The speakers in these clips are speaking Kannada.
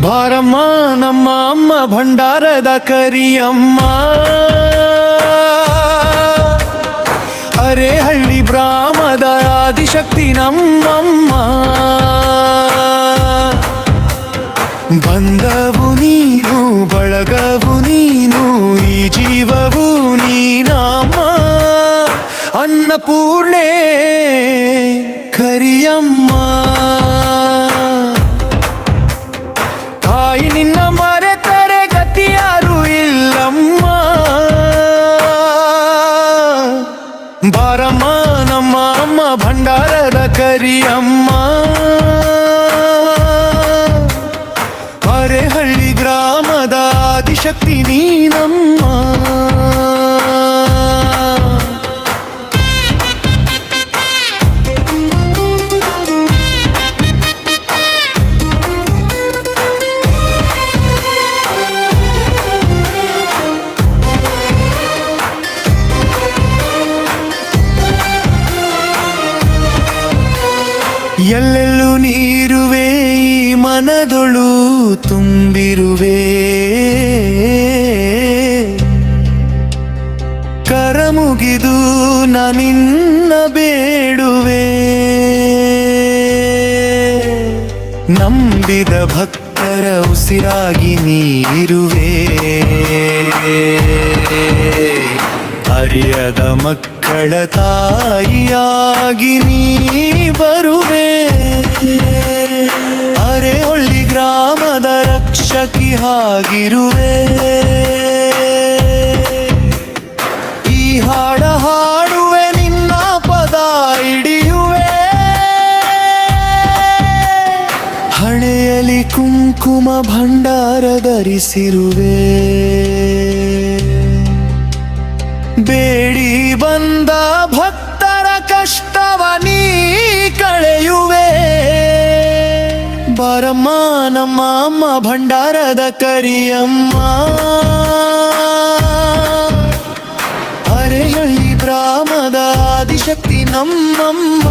ಬಾರಮ್ಮ ನಮ್ಮ ಅಮ್ಮ ಭಂಡಾರದ ಕರಿಯಮ್ಮ, ಅರೇಹಳ್ಳಿ ಗ್ರಾಮದ ಆದಿಶಕ್ತಿ ನಮ್ಮಮ್ಮ. ಬಂದವು ನೀನು ಬಳಗವು ನೀನು ಈ ಜೀವವು ನೀನಮ್ಮ, ಅನ್ನಪೂರ್ಣೆ ಕರಿಯಮ್ಮ. ತಾಯಿ ನಿನ್ನ ಮರೆತರೆ ಗತಿಯಾರು ಇಲ್ಲಮ್ಮ. ಬಾರಮ್ಮ ನಮ್ಮ ಅಮ್ಮ ಭಂಡಾರದ ಕರಿಯಮ್ಮ, ಅರೇಹಳ್ಳಿ ಗ್ರಾಮದ ಆದಿಶಕ್ತಿ ನೀನಮ್ಮ. ಎಲ್ಲೆಲ್ಲೂ ನೀರುವೆ ಈ ಮನದೊಳು ತುಂಬಿರುವೆ, ಕರಮುಗಿದು ನಾನಿನ್ನ ಬೇಡುವೆ. ನಂಬಿದ ಭಕ್ತರ ಉಸಿರಾಗಿ ನೀರುವೆ, ಅರಿಯದ ಮಕ್ಕಳ ತಾಯಿಯಾಗಿ ನೀ ಬರುವೆ. ಅರೇಹಳ್ಳಿ ಗ್ರಾಮದ ರಕ್ಷಕಿ ಆಗಿರುವೆ. ಈ ಹಾಡ ಹಾಡುವೆ ನಿನ್ನ ಪದ ಹಿಡಿಯುವೆ, ಹಣೆಯಲ್ಲಿ ಕುಂಕುಮ ಭಂಡಾರ ಧರಿಸಿರುವೆ. ಬೇಡಿ ಬಂದ ಭಕ್ತರ ಕಷ್ಟವ ನೀ ಕಳೆಯುವೆ. ಬಾರಮ್ಮ ನಮ್ಮ ಅಮ್ಮ ಭಂಡಾರದ ಕರಿಯಮ್ಮ, ಅರೇಹಳ್ಳಿ ಗ್ರಾಮದ ಆದಿಶಕ್ತಿ ನಮ್ಮಮ್ಮ.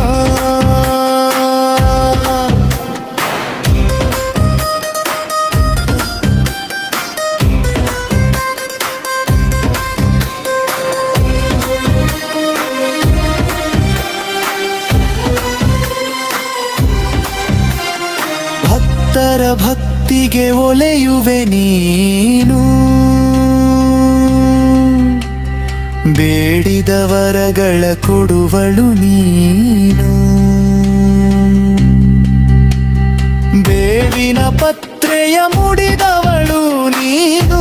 ಭಕ್ತರ ಭಕ್ತಿಗೆ ಒಲೆಯುವೆ ನೀನು, ಬೇಡಿದ ವರಗಳ ಕೊಡುವಳು ನೀನು. ಬೇವಿನ ಪತ್ರೆಯ ಮುಡಿದವಳು ನೀನು,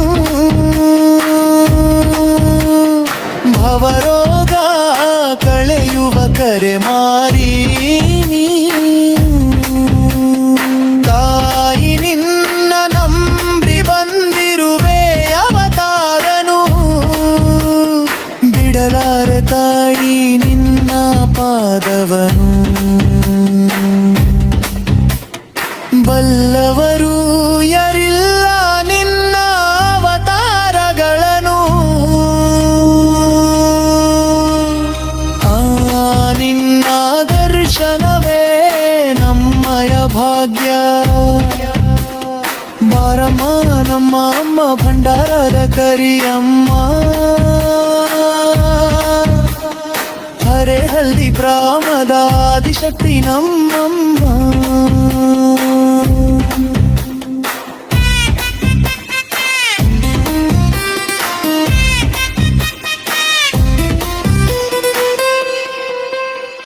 ಭವರೋಗ ಕಳೆಯುವ ಕರೆ ಮಾರಿ ನೀನು. ತಾಯಿ ನಿನ್ನ ನಂಬಿ ಬಂದಿರುವೆ ಅವತಾರನು, ಬಿಡಲಾರೆ ತಾಯಿ ನಿನ್ನ ಪಾದವನು. ಬಲ್ಲವರು ಯಾರಿಲ್ಲ ನಿನ್ನ ಅವತಾರಗಳನ್ನು, ನಿನ್ನ ದರ್ಶನವೇ ನಮ್ಮಯ ಭಾಗ್ಯ. ಬಾರಮ್ಮ ನಮ್ಮ ಅಮ್ಮ ಭಂಡಾರದ ಕರಿಯಮ್ಮ, ಅರೇಹಳ್ಳಿ ಗ್ರಾಮದ ಆದಿಶಕ್ತಿ ನಮ್ಮಮ್ಮ.